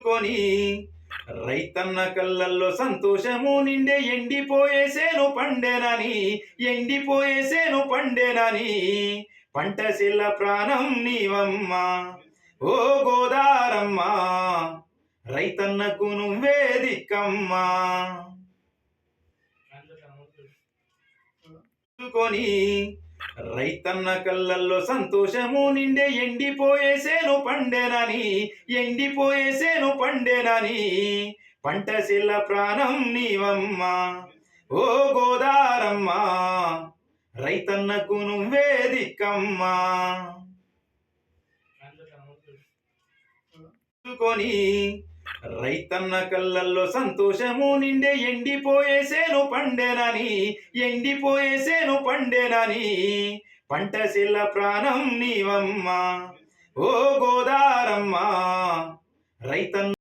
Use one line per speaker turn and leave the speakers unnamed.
కొని రైతన్న కళ్ళల్లో సంతోషము నిండే ఎండిపోయేసేను పండేనని పంట సిల్ల ప్రాణం నీవమ్మ ఓ గోదారమ్మ రైతన్నకు నువ్వే దిక్కమ్మా కొని రైతన్న కళ్ళల్లో సంతోషము నిండే ఎండిపోయేసేను పండేనని పంట సిల్ల ప్రాణం నీవమ్మ ఓ గోదారమ్మ రైతన్నకు నువ్వే దిక్కమ్మా కొని రైతన్న కళ్ళల్లో సంతోషము నిండే ఎండిపోయేసేను పండేనని పంట సిల్ల ప్రాణం నీవమ్మ ఓ గోదారమ్మ రైతన్న